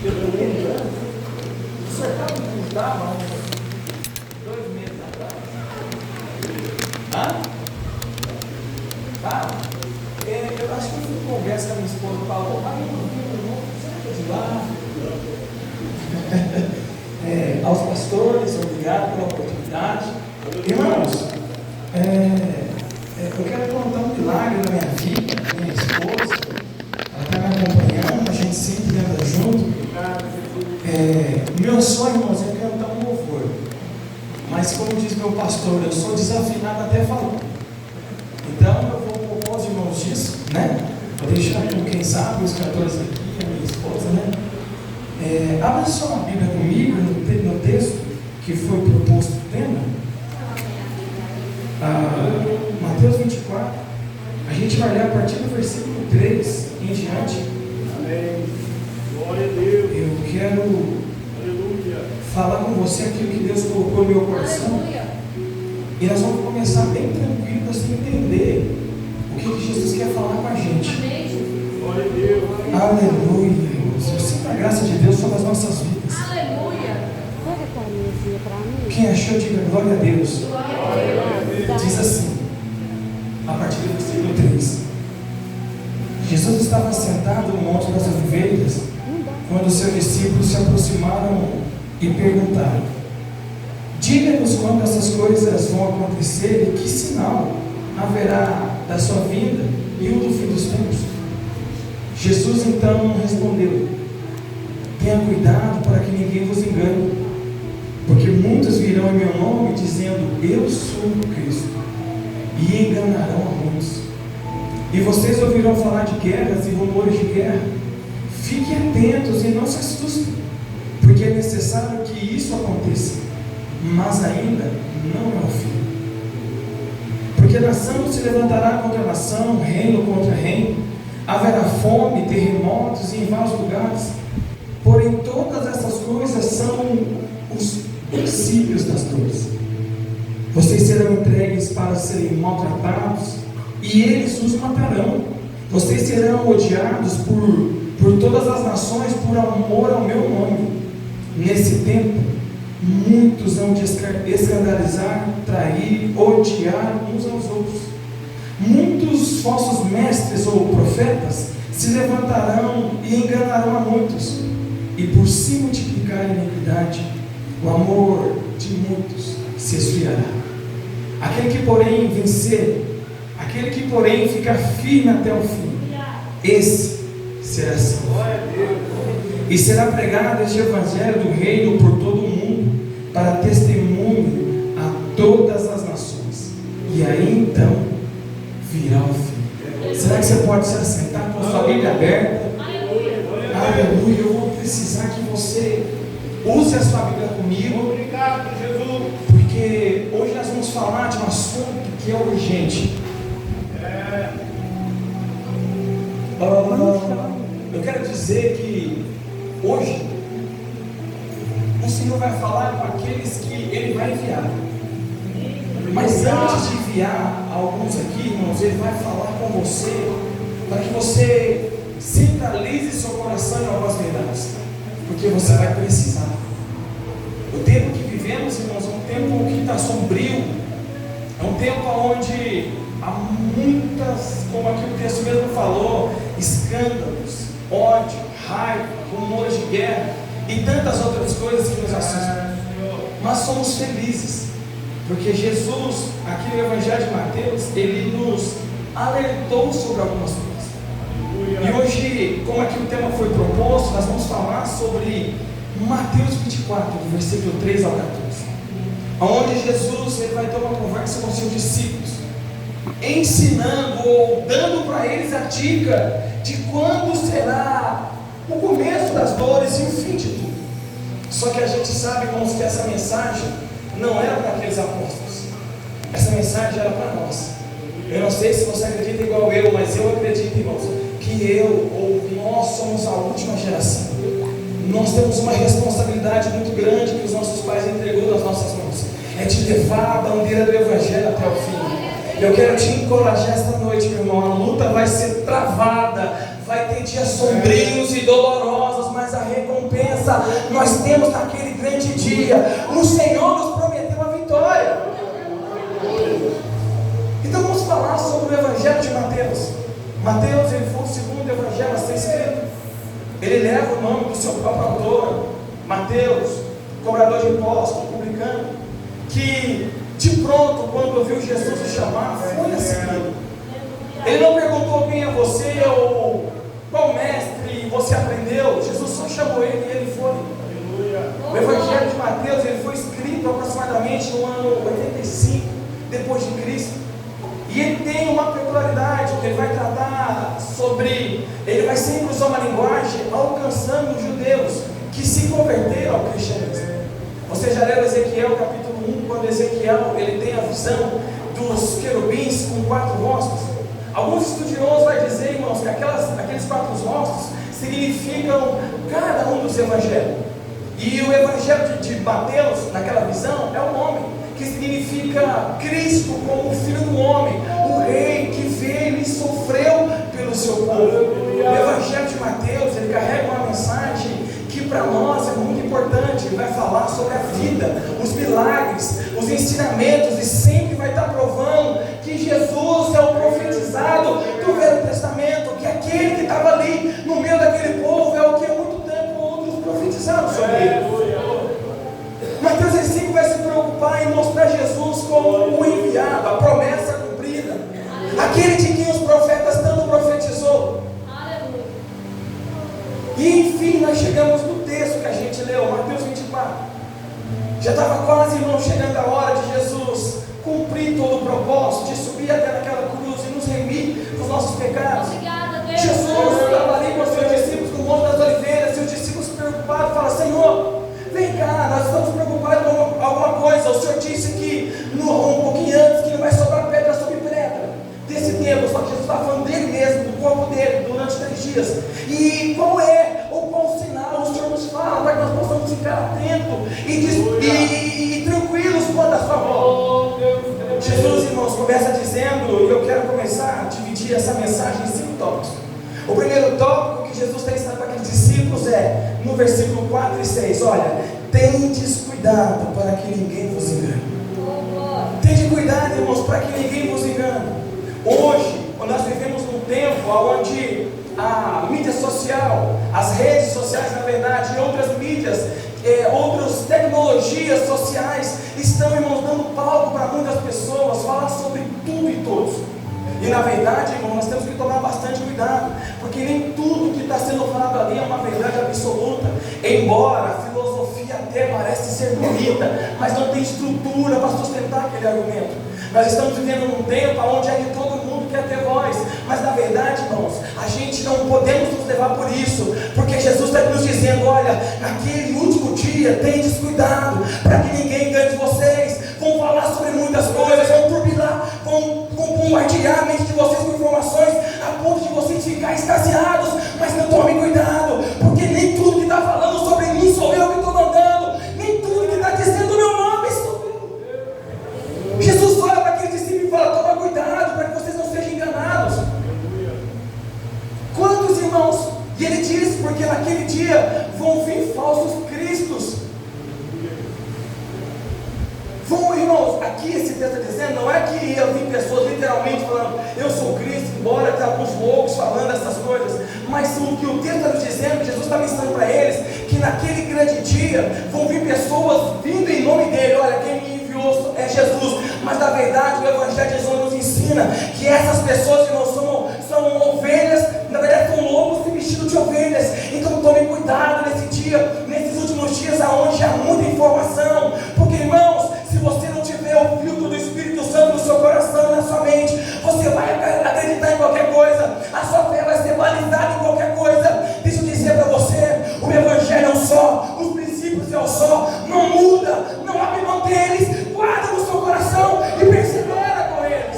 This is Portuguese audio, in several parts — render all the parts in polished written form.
O senhor estava em Curitiba há uns 2 meses atrás? Hã? Tá? Eu acho que eu fui conversa com a minha esposa e falou: será que é de lá? Aos pastores, obrigado pela oportunidade. Irmãos, eu quero contar um milagre da minha filha, da minha esposa. Ela está me acompanhando, a gente sempre anda junto. Meu sonho, irmãos, é cantar um louvor. Mas como diz meu pastor, eu sou desafinado até falando. Então eu vou propor aos irmãos disso, né? Vou deixar com quem sabe, os cantores aqui, a minha esposa, né? Abra só a Bíblia comigo, no texto que foi proposto o tema. Mateus 24. A gente vai ler a partir do versículo 3 em diante. Amém. Glória a Deus. Eu quero falar com você aquilo que Deus colocou no meu coração. E nós vamos começar bem tranquilo para você entender o que Jesus quer falar com a gente. Glória a Deus. Aleluia, irmãos. Eu sinto a graça de Deus sobre as nossas vidas. Quem achou, diga glória a Deus. Diz assim, a partir do versículo 3. Jesus estava sentado no Monte das Oliveiras, quando os seus discípulos se aproximaram e perguntaram: diga-nos quando essas coisas vão acontecer e que sinal haverá da sua vinda e o do fim dos tempos. Jesus então respondeu: tenha cuidado para que ninguém vos engane, porque muitos virão em meu nome dizendo: eu sou o Cristo, e enganarão a muitos. E vocês ouvirão falar de guerras e rumores de guerra. Fiquem atentos e não se assustem, porque é necessário que isso aconteça, mas ainda não é o fim. Porque nação se levantará contra nação, reino contra reino, haverá fome, terremotos em vários lugares. Porém todas essas coisas são os princípios das dores. Vocês serão entregues para serem maltratados, e eles os matarão. Vocês serão odiados por todas as nações por amor ao meu nome. Nesse tempo, muitos vão escandalizar, trair, odiar uns aos outros. Muitos falsos mestres ou profetas se levantarão e enganarão a muitos. E por se multiplicar a iniquidade, o amor de muitos se esfriará. Aquele que porém vencer, aquele que porém ficar firme até o fim, esse será salvo. E será pregado este evangelho do reino por todo o mundo, para testemunho a todas as nações. E aí então virá o fim. Será que você pode se assentar com a sua Bíblia aberta? Aleluia. Eu vou precisar que você use a sua Bíblia comigo. Obrigado, Jesus. Porque hoje nós vamos falar de um assunto que é urgente. Eu quero dizer que hoje o Senhor vai falar com aqueles que Ele vai enviar. Mas antes de enviar alguns aqui, irmãos, Ele vai falar com você para que você centralize seu coração em algumas verdades, porque você vai precisar. O tempo que vivemos, irmãos, é um tempo que está sombrio, é um tempo onde há muitas, como aqui o texto mesmo falou, escândalos, ódio, raiva, rumores de guerra e tantas outras coisas que nos assustam. Mas somos felizes, porque Jesus, aqui no Evangelho de Mateus, Ele nos alertou sobre algumas coisas. E hoje, como aqui o tema foi proposto, nós vamos falar sobre Mateus 24, do versículo 3 ao 14, onde Jesus ele vai ter uma conversa com seus discípulos, ensinando ou dando para eles a dica de quando será o começo das dores e o fim de tudo. Só que a gente sabe, irmãos, que essa mensagem não era para aqueles apóstolos, essa mensagem era para nós. Eu não sei se você acredita igual eu, mas eu acredito, irmãos, que eu ou nós somos a última geração. Nós temos uma responsabilidade muito grande que os nossos pais entregou nas nossas mãos, é de levar a bandeira do Evangelho até o fim. Eu quero te encorajar esta noite, meu irmão. A luta vai ser travada, vai ter dias sombrios e dolorosos, mas a recompensa promessa nós temos naquele grande dia. O Senhor nos prometeu a vitória. Então vamos falar sobre o Evangelho de Mateus. Mateus, ele foi o segundo evangelho a ser escrito. Ele leva o nome do seu próprio autor, Mateus, cobrador de impostos, publicano, que de pronto, quando ouviu Jesus o chamar, foi a seguir. Ele não perguntou quem é você ou qual mestre você aprendeu. Jesus só chamou ele e ele foi. O Evangelho de Mateus, ele foi escrito aproximadamente no ano 85 depois de Cristo. E ele tem uma peculiaridade, que ele vai tratar sobre, ele vai sempre usar uma linguagem alcançando os judeus que se converteram ao cristianismo. Você já leu Ezequiel capítulo 1, quando Ezequiel ele tem a visão dos querubins com 4 rostos. Alguns estudiosos vão dizer, irmãos, que aqueles 4 rostos significam cada um dos evangelhos. E o evangelho de Mateus, naquela visão, é o homem, que significa Cristo como o Filho do Homem, o Rei que veio e sofreu pelo seu povo. O Evangelho de Mateus, ele carrega uma mensagem que para nós é muito importante. Ele vai falar sobre a vida, os milagres, os ensinamentos, e sempre vai estar provando que Jesus é o profetizado do Velho Testamento, que aquele que estava ali no meio daquele povo é o que há muito tempo outros profetizaram sobre ele. Mateus sempre vai se preocupar em mostrar Jesus como o enviado, a promessa cumprida, aquele de quem os profetas tanto profetizou. E enfim, nós chegamos no texto que a gente leu, Mateus 24. Já estava quase, irmão, chegando a hora de Jesus cumprir todo o propósito, de subir até naquela cruz e nos remir dos nossos pecados. Jesus estava ali com os seus discípulos no Monte das Oliveiras, e os discípulos preocupados falam: Senhor, vem cá, nós estamos preocupados com alguma coisa. O Senhor disse que um pouquinho antes que não vai sobrar pedra sobre pedra desse tempo. Só que Jesus está falando dele mesmo, do corpo dele, durante 3 dias. E qual é ou qual sinal o Senhor nos fala para que nós possamos ficar atentos e tranquilos quanto à sua volta? Jesus, irmãos, começa dizendo, e eu quero começar a dividir essa mensagem em 5 tópicos. O primeiro tópico que Jesus está ensinando para aqueles discípulos é, no versículo 4 e 6, olha: tendes cuidado para que ninguém vos engane. Tende cuidado, irmãos, para que ninguém vos engane. Hoje, nós vivemos num tempo onde a mídia social, as redes sociais, na verdade, e outras mídias, outras tecnologias sociais estão, irmãos, dando palco para muitas pessoas falar sobre tudo e todos. E na verdade, irmão, nós temos que tomar bastante cuidado, porque nem tudo que está sendo falado ali é uma verdade absoluta. Embora a filosofia até parece ser bonita, mas não tem estrutura para sustentar aquele argumento. Nós estamos vivendo num tempo onde é que todo mundo quer ter voz, mas na verdade, irmãos, a gente não podemos nos levar por isso, porque Jesus está nos dizendo: olha, naquele último dia, tendes cuidado para que ninguém engane vocês. Vão falar sobre muitas coisas, vão turbinar, vão bombardear a mente de vocês com informações, a ponto de vocês ficarem extasiados. Mas não tomem cuidado, porque nem tudo que está falando sobre mim sou eu que estou mandando, nem tudo que está dizendo o meu nome sou eu. Jesus olha para aquele discípulo e fala: toma cuidado para que vocês não sejam enganados. Quantos irmãos? E ele diz, porque naquele dia vão vir falsos cristos. Irmãos, aqui esse texto está dizendo, não é que eu vi pessoas literalmente falando: eu sou Cristo, embora tenha alguns loucos falando essas coisas, mas o que o texto está nos dizendo, Jesus está ensinando para eles, que naquele grande dia vão vir pessoas vindo em nome dele. Olha, quem me enviou é Jesus, mas na verdade o Evangelho de Jesus nos ensina que essas pessoas, irmãos, são ovelhas, na verdade são lobos se vestindo de ovelhas. Então tome cuidado nesse dia, nesses últimos dias onde há muita informação, porque, irmãos, se você não tiver o filtro do Espírito Santo no seu coração e na sua mente, você vai acreditar em qualquer coisa, a sua fé vai ser balizada em qualquer coisa. Deixa eu dizer para você, o Evangelho é um só, os princípios é um só, não muda, não abre mão deles, guarda no seu coração e persevera com eles.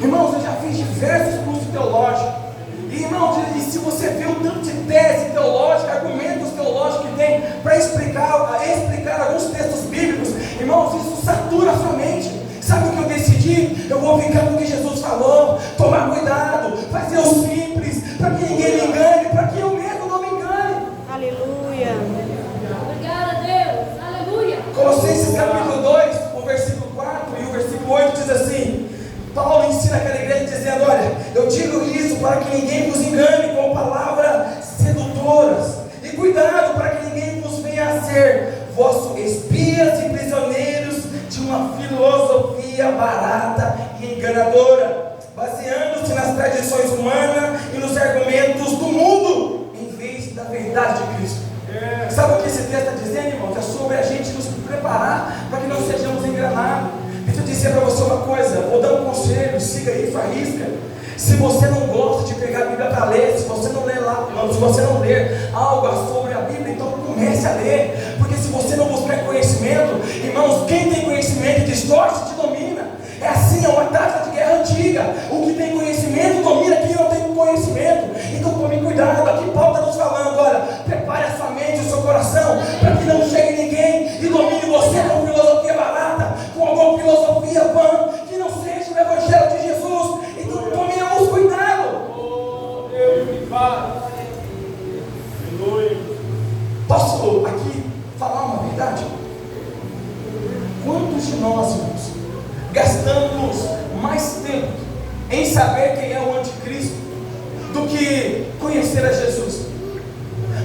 Irmãos, eu já fiz diversos cursos teológicos. E, irmãos, e se você vê o tanto de tese teológica, argumentos teológicos que tem para explicar alguns textos bíblicos, irmãos, isso satura a sua mente. Sabe o que eu decidi? Eu vou ficar com o que Jesus falou, tomar cuidado, fazer os para que ninguém vos engane com palavras sedutoras. E cuidado para que ninguém vos venha a ser vossos espias e prisioneiros de uma filosofia barata e enganadora, baseando-se nas tradições humanas e nos argumentos do mundo, em vez da verdade de Cristo. Sabe o que esse texto está dizendo, irmãos? É sobre a gente nos preparar para que não sejamos enganados. Deixa eu dizer para você uma coisa, vou dar um conselho, siga isso, arrisca. Se você não gosta de pegar a Bíblia para ler, se você não ler algo sobre a Bíblia, então comece a ler. Porque se você não buscar conhecimento, irmãos, quem tem conhecimento distorce te domina. É assim, é uma tática de guerra antiga. O que tem conhecimento domina quem não tem conhecimento. Então tome cuidado, aqui Paulo está nos falando, olha, prepare a sua mente, o seu coração, para que não chegue ninguém e domine você com filosofia barata, com alguma filosofia vã, que não seja o Evangelho de Jesus. Então tomemos cuidado. Oh, Deus me fala. Posso aqui falar uma verdade? Quantos de nós, irmãos, gastamos mais tempo em saber quem é o anticristo do que conhecer a Jesus?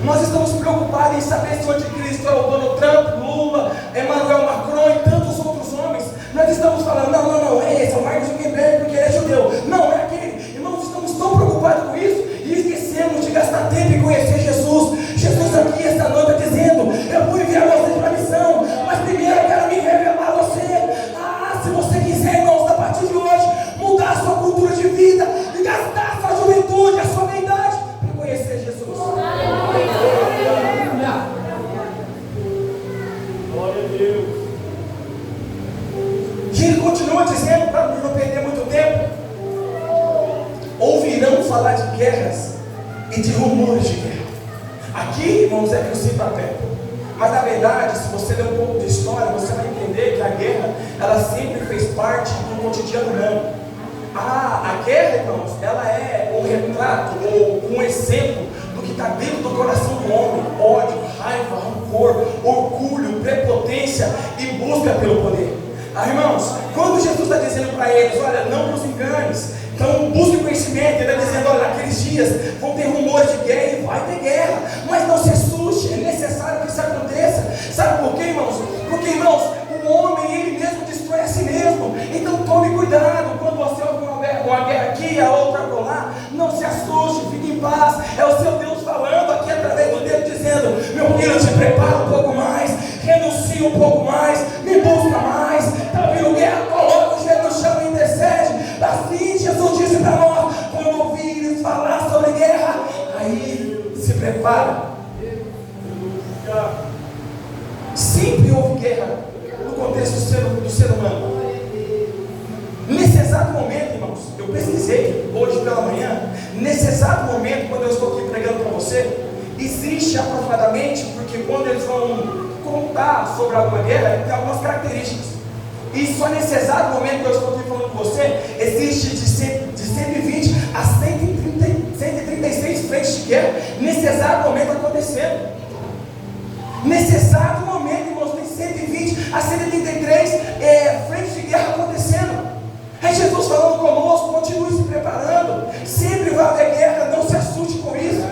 Nós estamos preocupados em saber se o anticristo é o Donald Trump, Lula, Emmanuel Macron e tantos outros homens. Nós estamos falando, não, é esse, é o Mark Zuckerberg porque ele é judeu. Não, é aquele. Irmãos, estamos tão preocupados com isso e esquecemos de gastar tempo em conhecer Jesus. Jesus aqui esta noite está dizendo, eu vou enviar vocês para a missão, mas primeiro eu quero me revelar a você. Se você quiser, irmãos, a partir de hoje, mudar a sua cultura de vida e gastar a sua juventude, a sua meia-idade para conhecer Jesus. Glória a Deus. E ele continua dizendo, para não perder muito tempo, ouvirão falar de guerras e de rumores de guerra. Aqui, irmãos, é princípio a pé. Mas na verdade, se você ler um pouco de história, você vai entender que a guerra, ela sempre fez parte do cotidiano humano. A guerra, irmãos, ela é um retrato ou um exemplo do que está dentro do coração do homem: ódio, raiva, rancor, orgulho, prepotência e busca pelo poder. Irmãos, quando Jesus está dizendo para eles, olha, não nos enganes, então busque conhecimento, ele está dizendo, olha, naqueles dias vão ter rumores de guerra e vai ter guerra, mas não se assuste, é necessário que isso aconteça. Sabe por quê, irmãos? Porque, irmãos, o homem, ele mesmo destrói a si mesmo. Então tome cuidado, quando você ouve uma guerra aqui, a outra acolá, não se assuste, fique em paz. É o seu Deus falando aqui através do dedo, dizendo, meu filho, te prepara um pouco mais, renuncia um pouco mais, me busca mais. Está vindo guerra, coloca o joelho no chão e intercede. Assim Jesus disse para nós, quando ouvires falar sobre guerra, aí se prepara. Sempre houve guerra no contexto do ser humano. Nesse exato momento, irmãos, eu pesquisei hoje pela manhã, nesse exato momento, quando eu estou aqui pregando para você, existe aproximadamente, porque quando eles vão contar sobre alguma guerra, tem algumas características. E só nesse exato momento que eu estou aqui falando com você, existe de 120 a 136 frentes de guerra, nesse exato momento acontecendo. Nesse exato momento, irmãos, tem 120 a 133 frentes de guerra acontecendo. É Jesus falando conosco, continue se preparando. Sempre vai haver guerra, não se assuste com isso.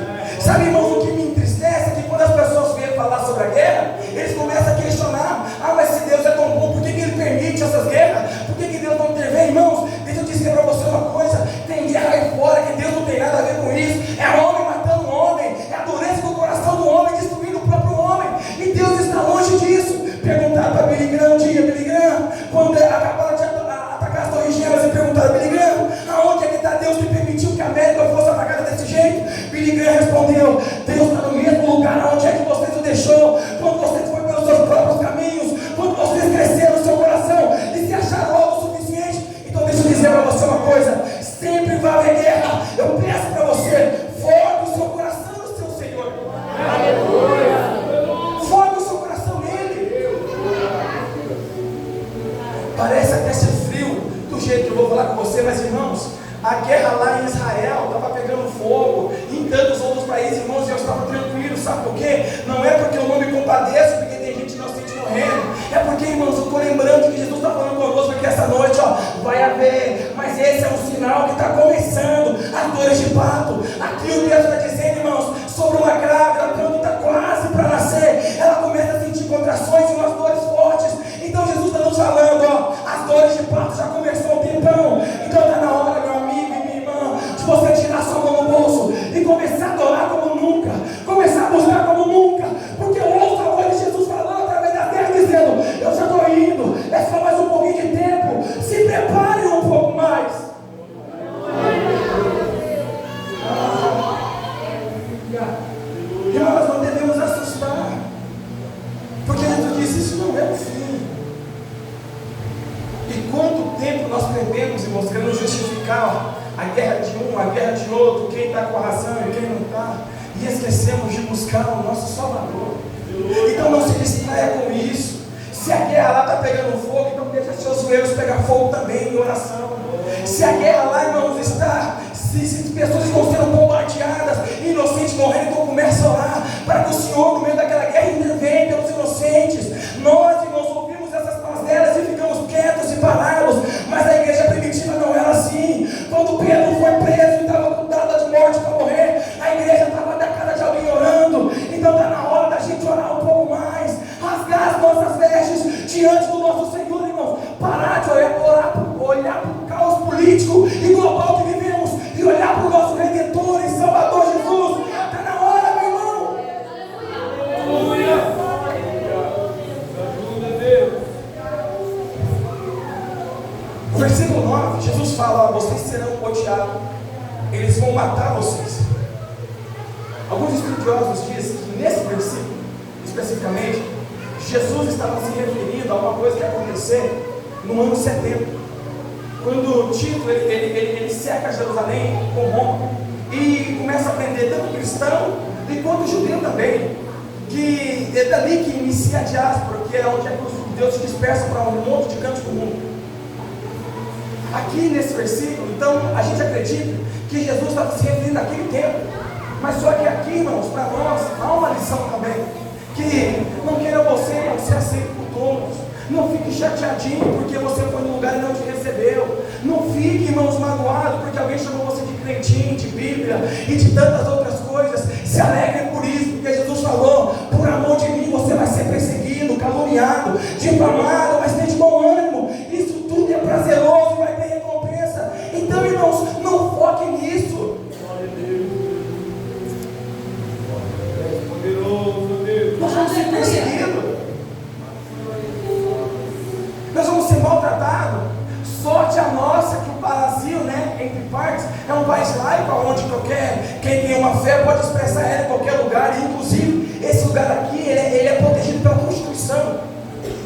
Sabe, irmãos, o que me entristece é que quando as pessoas vêm falar sobre a guerra, eles começam a questionar, mas se Deus é tão bom, por que Ele permite essas guerras? Por que Deus não intervém? Irmãos, deixa eu dizer para você uma coisa, tem guerra aí fora que Deus não tem nada a ver com isso. É homem matando homem, é a dureza do coração do homem, destruindo o próprio homem, e Deus está longe disso. Perguntaram para Billy Graham um dia, Billy Graham, quando acabaram de atacar as torres gêmeas, e perguntaram, Billy Graham, aonde é que está Deus que permitiu que a América fosse atacada desse jeito? Billy Graham respondeu, Deus está no mesmo lugar onde é que você o deixou, quando você foi pelos seus próprios caminhos, quando vocês cresceram no seu coração e se acharam algo suficiente. Então deixa eu dizer para você uma coisa, sempre vai haver guerra. Eu peço para você, foque o seu coração no seu Senhor. Aleluia. Foque o seu coração nele. Parece até ser frio do jeito que eu vou falar com você, mas irmãos, a guerra lá em Israel estava pegando fogo, em tantos outros países, irmãos, e eu estava tranquilo. Sabe por quê? Não é porque eu não me compadeço, porque tem gente inocente morrendo, é porque, irmãos, eu estou lembrando que Jesus está falando conosco aqui essa noite, vai haver, mas esse esse é um sinal que está começando as dores de parto. Aqui o texto está dizendo, irmãos, sobre uma grávida, quando está quase para nascer, ela começa a sentir contrações e umas dores fortes. Então Jesus está nos falando, ó, as dores de parto já começou há um tempão. Então está na hora, meu amigo e minha irmã, de você tirar sua mão no bolso e começar a adorar como nunca, começar a buscar como nunca, porque eu ouço a voz de Jesus falando através da terra, dizendo, eu já estou indo, é só mais um pouquinho de tempo, se prepare um pouco mais. E nós não devemos assustar, porque Jesus disse, isso não é o fim. E quanto tempo nós prendemos, irmãos, querendo justificar a guerra de um, a guerra de outro, quem está com a razão e quem não está, e esquecemos de buscar o nosso Salvador. Então não se distraia com isso. Se a guerra lá está pegando fogo, então deixa seus joelhos pegar fogo também em oração. Se a guerra lá, irmãos, está, se pessoas estão sendo bombardeadas, inocentes morrendo, então começa a orar para que o Senhor, no meio daquela guerra, intervenha pelos inocentes. Nós, irmãos, ouvimos essas mazelas e ficamos quietos e parados, mas a igreja primitiva não era assim. Quando Pedro foi preso e estava com data de morte para morrer, a igreja estava na cara de alguém orando. Então está na hora da gente orar um pouco mais, rasgar as nossas vestes diante do nosso Senhor, irmãos. Parar de olhar para o caos político e global que vivemos e olhar para o nosso Redentor e Salvador Jesus. Está na hora, meu irmão. Aleluia. Ajuda, Deus. No versículo 9, Jesus fala, vocês serão odiados, eles vão matar vocês. Alguns estudiosos dizem que nesse versículo, especificamente, Jesus estava se referindo a uma coisa que ia acontecer no ano 70. Quando Tito ele cerca Jerusalém com Roma e começa a prender tanto cristão quanto judeu também, que é dali que inicia a diáspora, que é onde os judeus se dispersam para um monte de cantos do mundo. Aqui nesse versículo, então, a gente acredita que Jesus estava se referindo àquele tempo, mas só que aqui, irmãos, para nós há uma lição também, que não queira você, irmão, ser aceito por todos. Não fique chateadinho porque você foi no lugar e não te recebeu. Não fique, irmãos, magoado porque alguém chamou você de crentinho, de Bíblia e de tantas outras coisas. Se alegre por isso, porque Jesus falou, por amor de mim você vai ser perseguido, caluniado, difamado, mas tem de bom ânimo. Isso tudo é prazeroso e vai ter recompensa. Então, irmãos, não foque nisso. Nós vamos ser perseguidos. Nós vamos ser maltratados. Sorte a nossa que o Brasil, né, entre partes, é um país laico, onde quem tem uma fé pode expressar ela em qualquer lugar. E inclusive, esse lugar aqui, ele é protegido pela Constituição.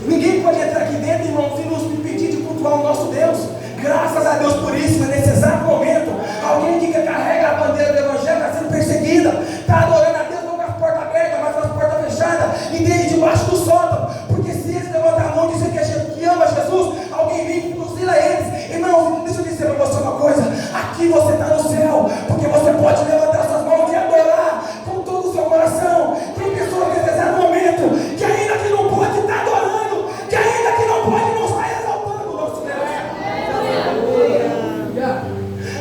Ninguém pode entrar aqui dentro, irmãos, e nos impedir de cultuar o nosso Deus. Graças a Deus por isso, mas nesse exato momento, alguém que carrega a bandeira do Evangelho está sendo perseguida, está adorando a Deus não com as portas abertas, mas com as portas fechadas, e dele debaixo do sótão. Porque se eles levantar a mão e dizer que ama Jesus, alguém vem e fuzila eles. Irmãos, deixa eu dizer para você uma coisa: aqui você está no céu, porque você pode levantar suas mãos e adorar com todo o seu coração. Tem pessoas nesse exato momento que ainda que não pode estar adorando, que ainda que não pode não estar exaltando o nosso Deus.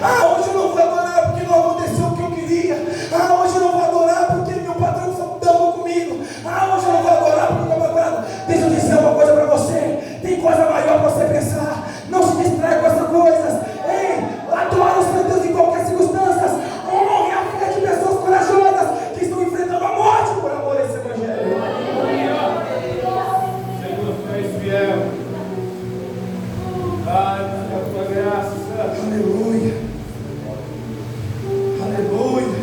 Hoje eu não vou adorar porque não aconteceu o que eu queria. Hoje eu não vou adorar porque meu patrão falou comigo. Hoje eu não vou adorar porque eu estou magoado. Deixa eu dizer uma coisa para você: tem coisa maior para você pensar. Não se distraia com essas coisas. Ei, adora o seu Deus em qualquer circunstância. Honre a fé de pessoas corajosas que estão enfrentando a morte por amor a esse Evangelho. Senhor, tu és fiel. Dá-nos a tua graça. Aleluia. Aleluia.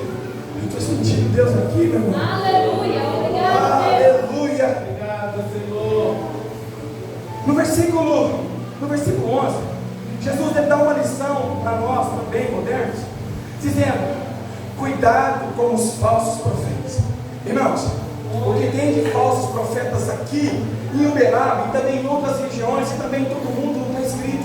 Eu estou sentindo Deus aqui, meu irmão. Aleluia. Obrigado, Aleluia. Obrigado, Senhor. No versículo 11, Jesus deve dar uma lição para nós também, modernos, dizendo: cuidado com os falsos profetas. Irmãos, o que tem de falsos profetas aqui em Uberaba e também em outras regiões e também em todo mundo não está escrito.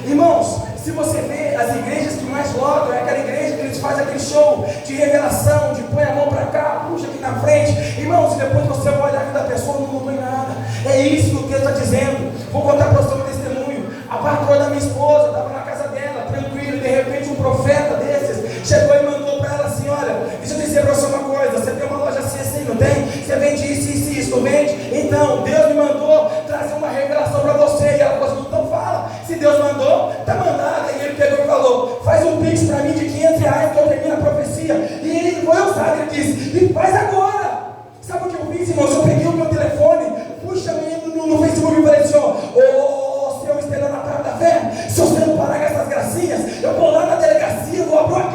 Irmãos, se você vê as igrejas que mais lotam, é aquela igreja que eles fazem aquele show de revelação, de põe a mão para cá, puxa aqui na frente. Irmãos, e depois você vai olhar a vida da pessoa, não mudou em nada. É isso que o texto está dizendo. Vou contar para você um testemunho. A patroa da minha esposa estava na casa dela, tranquila,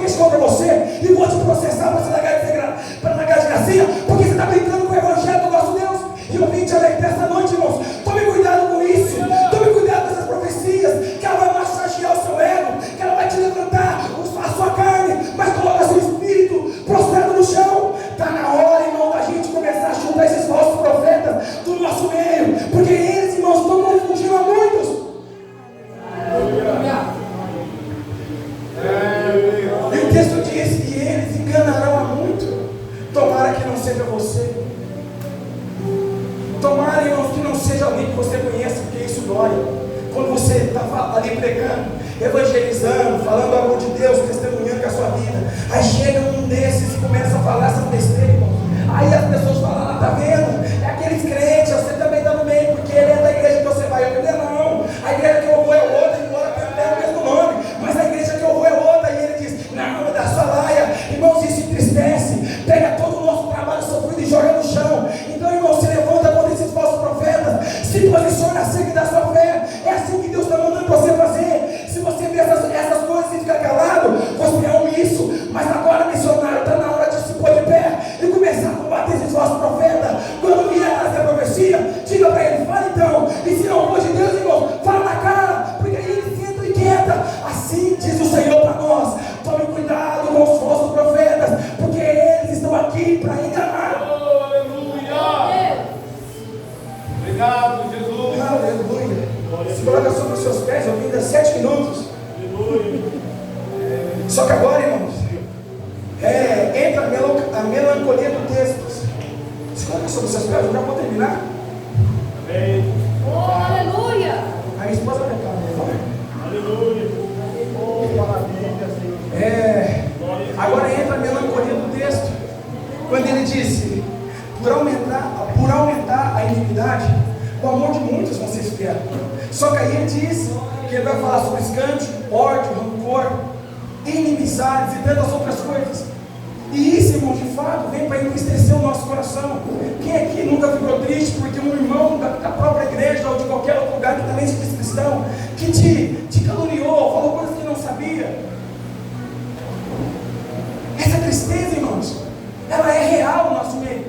queixa contra você e vou te processar para você largar de gracinha, porque você está brincando com o evangelho do nosso Deus. E eu vim te alertar essa noite, irmãos. Tome cuidado com isso. Tome cuidado com essas profecias, que ela vai massagear o seu ego, que ela vai te levantar a sua carne, mas coloca seu espírito prostrado no chão. Está na hora, irmão, da gente começar a chutar esses falsos profetas do nosso meio, porque eles, irmãos, estão confundindo a muitos. E o texto diz que eles enganarão a muito. Tomara que não seja você. Tomara, irmãos, que não seja alguém que você conheça, porque isso dói. Quando você está ali pregando, evangelizando, falando do amor de Deus, testemunhando com a sua vida, aí chega um desses e começa a falar essas besteiras, irmãos. Aí as pessoas falam, tá vendo? É aqueles crentes, você também está no meio, porque ele é da igreja que você vai. Eu falei, não, a igreja que eu vou é outra, embora tenha o mesmo nome, mas a igreja que eu vou é outra. E ele diz, não, é da sua laia. Irmãos, isso entristece, pega todo o nosso trabalho sofrido e joga no chão. Então, irmão, se levanta contra esses falsos profetas, se posiciona acerca da sua fé. É assim que Deus está mandando você fazer. Se você vê essas coisas e fica calado, você é omisso. Mas agora, missionário, está na hora de se pôr de pé e começar a combater esses falsos profetas. Quando vier trazer a profecia, diga para ele, fala então. E se não for de Deus, irmão, fala na cara, porque aí ele senta e quieta. Assim diz o Senhor para nós. Tome cuidado com os falsos profetas, porque eles estão aqui para enganar. Oh, aleluia! Obrigado, Jesus. Aleluia. Se coloca sobre os seus pés, eu vim dar 7 minutos. Aleluia. Só que agora, irmãos, entra a melancolia do texto. Se coloca sobre os seus pés, eu já vou terminar. Amém. Oh, aleluia. A minha esposa vai cantar, por favor. Aleluia. Oh, maravilha, Senhor. Agora entra a melancolia do texto. Quando ele disse, por aumentar a iniquidade, o amor de muitos vão ser esfriado. Só que aí ele diz que ele vai falar sobre escândalo, ódio, rancor, inimizades e tantas outras coisas. E isso, irmão, de fato, vem para entristecer o nosso coração. Quem aqui nunca ficou triste porque um irmão da própria igreja ou de qualquer outro lugar que também se diz cristão, que te caluniou, falou coisas que não sabia? Essa tristeza, irmãos, ela é real no nosso meio.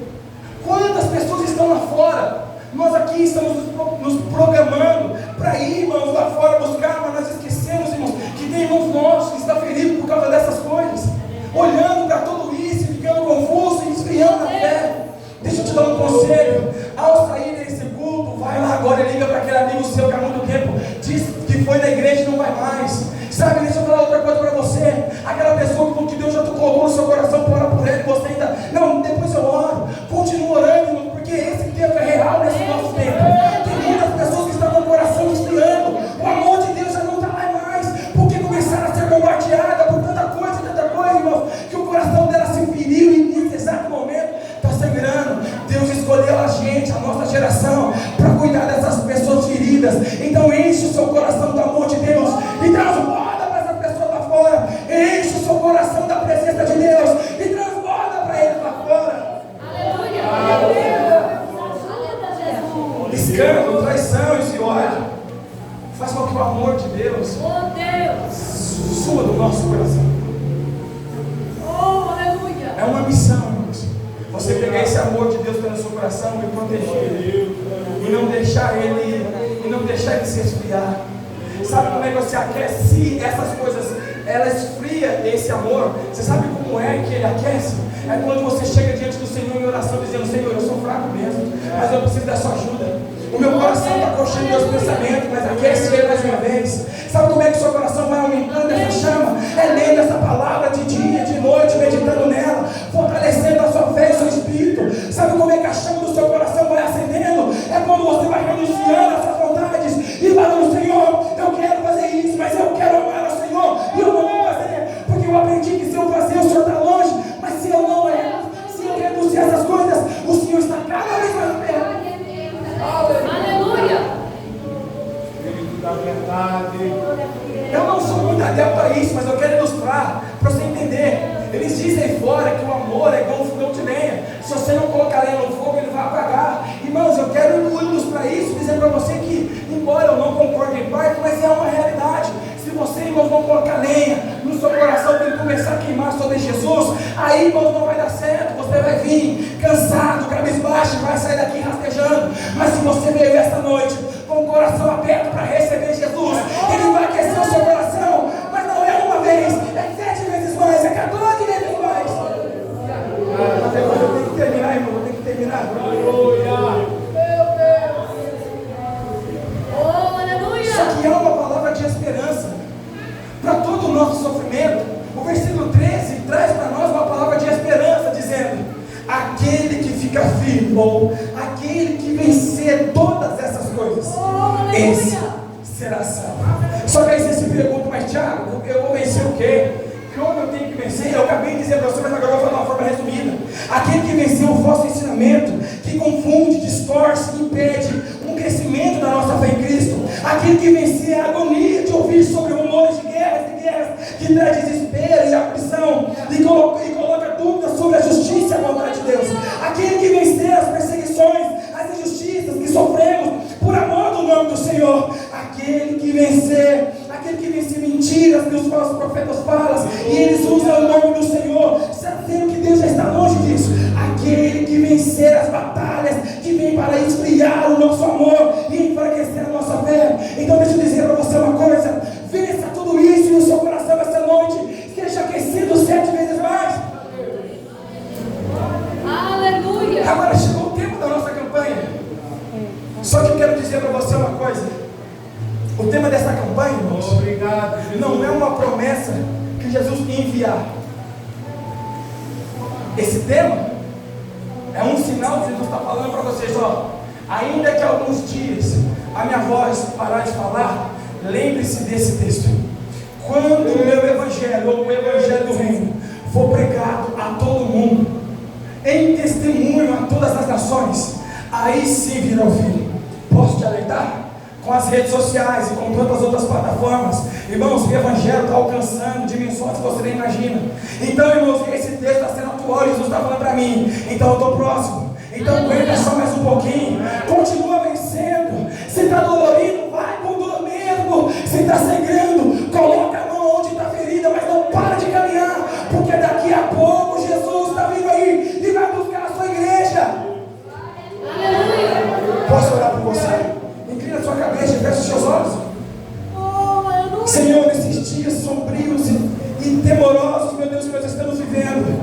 Quantas pessoas estão lá fora? Nós aqui estamos nos programando para ir, irmãos, lá fora buscar, mas nós esquecemos, irmãos, que tem irmãos nossos que estão feridos por causa dessas coisas, olhando para tudo isso e ficando confuso e esfriando a fé. Deixa eu te dar um conselho. Ao sair desse culto, vai lá agora e liga para aquele amigo seu que há muito tempo disse que foi na igreja e não vai mais. Sabe, deixa eu falar outra coisa para você. Aquela pessoa que Deus já colocou no seu coração para orar por ele, você ainda, não, depois eu oro. Continua orando, irmão, porque esse tempo é real nesse nosso tempo. Tem muitas pessoas que estão com o coração esfriando. O amor de Deus já não está lá mais, porque começaram a ser bombardeadas por tanta coisa, irmão, que o coração dela se feriu e nesse exato momento está sangrando. Deus escolheu a gente, a nossa geração, para cuidar dessas pessoas feridas. Então enche o seu coração do amor de Deus e transborda para essas pessoas lá fora. Enche o seu coração da presença de Deus e transborda para eles lá fora. Aleluia. Escândalo, traição, esse ódio faz com que o amor de Deus Oh, Deus. sua do nosso coração. Oh, aleluia. É uma missão, irmãos. Você pegar esse amor de Deus pelo seu coração e proteger ele, e não deixar ele se esfriar. Sabe como é que você aquece? Se essas coisas, ela esfria esse amor, você sabe como é que ele aquece? É quando você chega diante do Senhor em oração dizendo, Senhor, eu sou fraco mesmo, mas eu preciso da sua ajuda. O meu coração está coxando meus pensamentos, mas aquece ele mais uma vez. Sabe como é que o seu coração vai aumentando essa chama? É lendo essa palavra de dia, de noite, meditando nela, fortalecendo a sua fé e o seu espírito. Sabe como é que a chama do seu coração vai acendendo? É quando você vai renunciando a essas vontades e falando, Senhor, eu quero fazer isso, mas eu quero amar ao Senhor e eu não vou fazer, porque eu aprendi que se eu fazer, o Senhor está longe, mas se eu não se eu renunciar essas coisas, o Senhor está cada vez mais perto. Aleluia. Espírito da verdade. Eu não sou muito adepto a isso, mas eu quero ilustrar para você entender. Eles dizem aí fora que o amor é igual um fogão de lenha. Se você não colocar lenha no fogo, ele vai apagar. Irmãos, eu quero ilustrar isso, dizer para você que, embora eu não concorde em parte, mas é uma realidade. Se você, irmãos, não colocar lenha no seu coração para ele começar a queimar sobre Jesus, aí, irmãos, não vai dar certo. Você vai vir cansado, cabisbaixo, vai sair daqui rastejando. Mas se você veio esta noite com o coração aberto para receber Jesus, ele vai aquecer o seu coração. Mas não é uma vez, é 7 vezes mais, é 14 vezes mais. Mas depois eu tenho que terminar, irmão, eu tenho que terminar. Só que há uma palavra de esperança para todo o nosso sofrimento. O versículo 13 traz para nós uma palavra de esperança, dizendo: aquele que fica firme, ou aquele que vencer todas essas coisas, esse será salvo. Só que aí você se pergunta: mas Tiago, eu vou vencer o quê? Como eu tenho que vencer? Eu acabei de dizer para você, mas agora eu vou falar de uma forma resumida. Aquele que venceu o vosso ensinamento, que confunde, distorce, impede um crescimento da nossa fé em Cristo. Aquele que vencer a agonia de ouvir sobre rumores de guerras, que traz desespero e aflição, e coloca dúvidas sobre a justiça e a vontade de Deus. Aquele que vencer as perseguições, as injustiças que sofremos por amor do nome do Senhor. Aquele que vencer mentiras que os falsos profetas falam, e eles usam o nome do Senhor, sabendo que Deus já está longe disso. Aquele que vencer as batalhas que vem para esfriar o nosso amor e enfraquecer a nossa fé. Então deixa eu dizer para você uma coisa: vença tudo isso e o seu coração essa noite seja aquecido 7 vezes mais. Aleluia. Agora chegou o tempo da nossa campanha. Só que eu quero dizer para você uma coisa: o tema dessa campanha, irmãos, não é uma promessa que Jesus ia enviar. Esse tema é um sinal que Jesus está falando para vocês: ó, ainda que alguns dias a minha voz parar de falar, lembre-se desse texto. Quando o meu evangelho, ou o evangelho do reino, for pregado a todo mundo, em testemunho a todas as nações, aí sim virá o fim. Posso te alertar? Com as redes sociais e com tantas outras plataformas, irmãos, o evangelho está alcançando dimensões que você nem imagina. Então, irmãos, esse texto está sendo atual, Jesus está falando para mim: então eu estou próximo, então aguenta só mais um pouquinho, continua vencendo. Se está dolorido, vai com dor mesmo. Se está sangrando, coloca a mão onde está ferida, mas não para de caminhar, porque daqui a pouco Jesus está vindo aí e vai buscar a sua igreja. Aleluia. Posso orar por você? Inclina a sua cabeça e fecha os seus olhos. Senhor, nesses dias sombrios e temorosos, meu Deus, que nós estamos vivendo,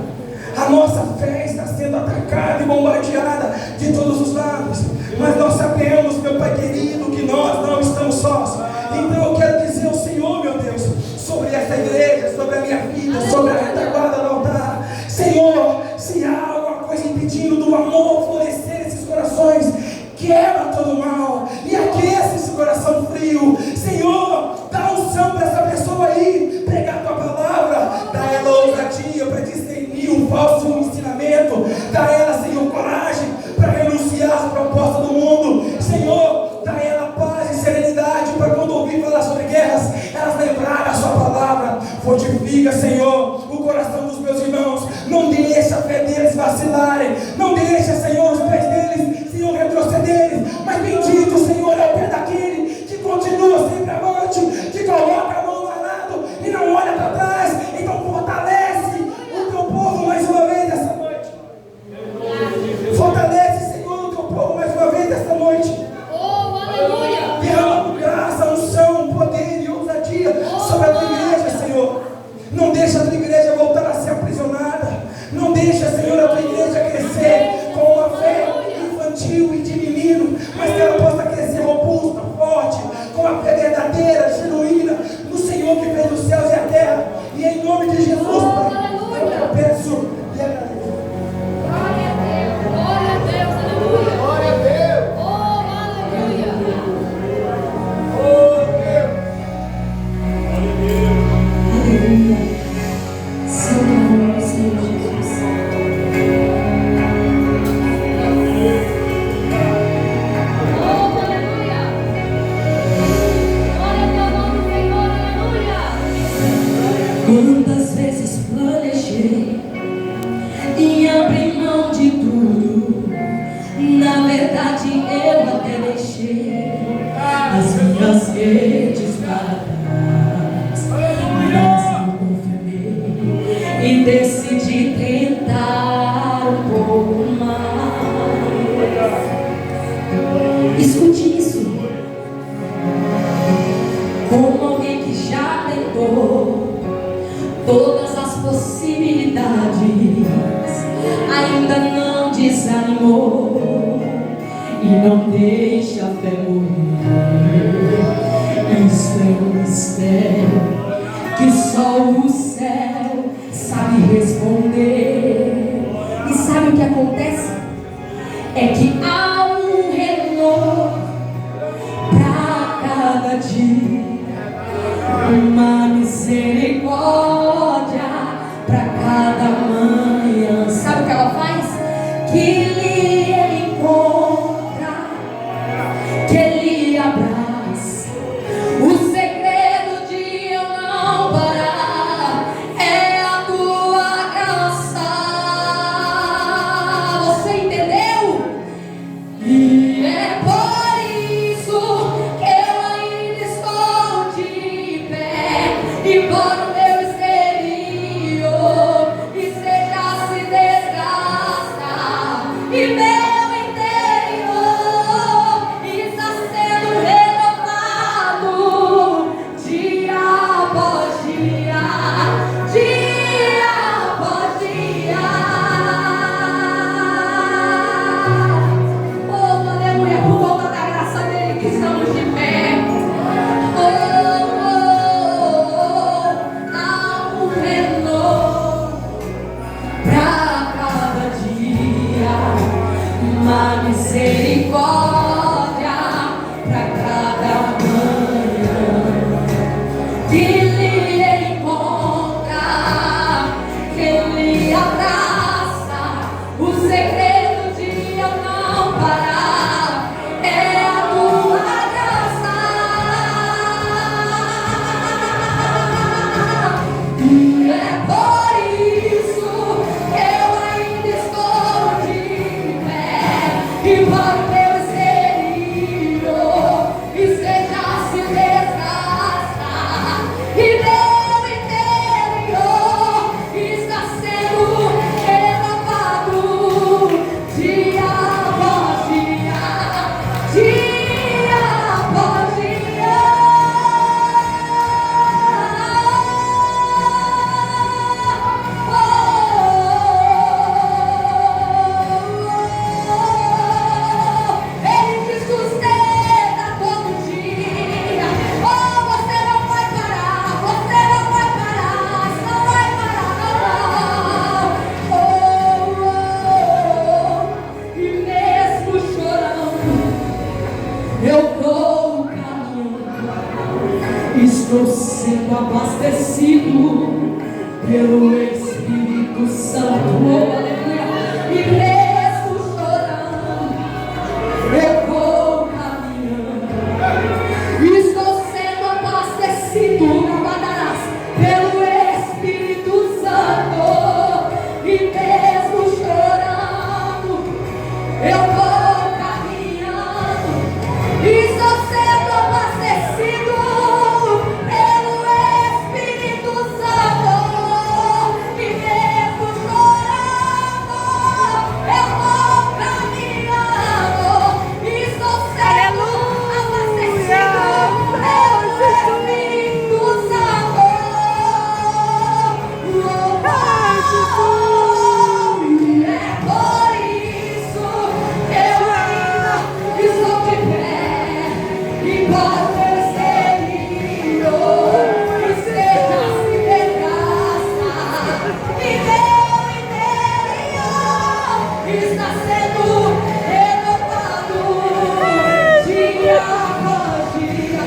a nossa fé está sendo atacada e bombardeada de todos os lados. Mas nós sabemos, meu Pai querido, que nós não estamos sós. Então eu quero dizer ao Senhor, meu Deus, sobre essa igreja, sobre a minha vida, sobre a retaguarda do altar. Senhor, se há alguma coisa impedindo do amor florescer nesses corações, quebra todo o mal e aquece esse coração frio. Senhor, dá unção para essa pessoa aí, pregar a tua palavra, dá ela ousadia para discernir um falso ensinamento, dá ela, Senhor, coragem para renunciar às propostas do mundo. Senhor, dá ela paz e serenidade para quando ouvir falar sobre guerras, elas lembrarem a sua palavra. Fortifica, Senhor, o coração dos meus irmãos, não deixa a fé deles vacilarem, não deixa, Senhor, os pés deles, Senhor, retrocederem. Mas bendito, Senhor, é o pé daquele que continua sempre avante, que coloca a mão no arado e não olha para trás. Então fortalece o teu povo mais uma vez essa noite. Fortalece, Senhor, o teu povo mais uma vez essa noite. Oh, aleluia. Derrama graça, unção, poder e ousadia sobre a tua igreja, Senhor. Não deixa a tua igreja voltar a ser aprisionada. Não deixa, Senhor, a tua igreja crescer com uma fé infantil e de menino, mas que ela possa e decidi tentar um pouco mais. Escute isso. Como alguém que já tentou todas as possibilidades, ainda não desanimou e não deixa a fé morrer. Isso é um mistério que só o céu sabe responder. E sabe o que acontece? É que há um renovo pra cada dia, uma misericórdia pra cada manhã. Sabe o que ela faz? Que ele encontra, que ele abraça. O segredo de eu não parar é a tua graça. Você entendeu? E é por isso que eu ainda estou de pé, embora o meu exterior esteja se desgastar e meu interior está sendo renovado dia após dia, dia após dia. Oh, aleluia, por conta da graça dele que estamos de pé. Oh, há um renovo pra cada dia, uma misericórdia pra cada manhã. Que ele encontra, que ele abraça. O segredo de eu não parar é a tua graça. E é por isso que eu ainda estou de pé, embora o meu exterior esteja se desgastar e meu interior está sendo renovado dia após dia, dia após dia. Ele te sustenta todo dia. Oh, você não vai parar, você não vai parar, não vai parar, não. E mesmo chorando, eu vou caminhando. Estou sendo abastecido pelo Espírito Santo. Oh, aleluia. E mesmo chorando, eu vou caminhando. Estou sendo abastecido pelo Espírito Santo. E mesmo chorando, eu vou caminhando. Estou sendo abastecido pelo Espírito Santo. E mesmo chorando, eu vou caminhando. Estou sendo abastecido pelo Espírito Santo. E é por isso que eu ainda estou de pé, embora o meu exterior esteja se desgastar e meu interior está sendo renovado dia após dia,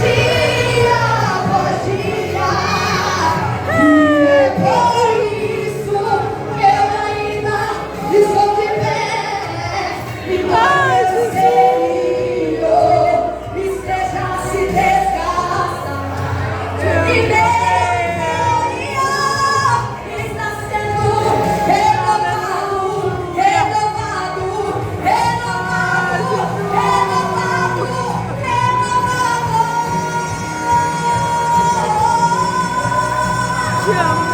dia após dia. E é por isso que eu ainda estou de pé, embora o exterior esteja se desgastando e meu interior está sendo renovado, renovado, renovado, renovado, renovado. Te amo.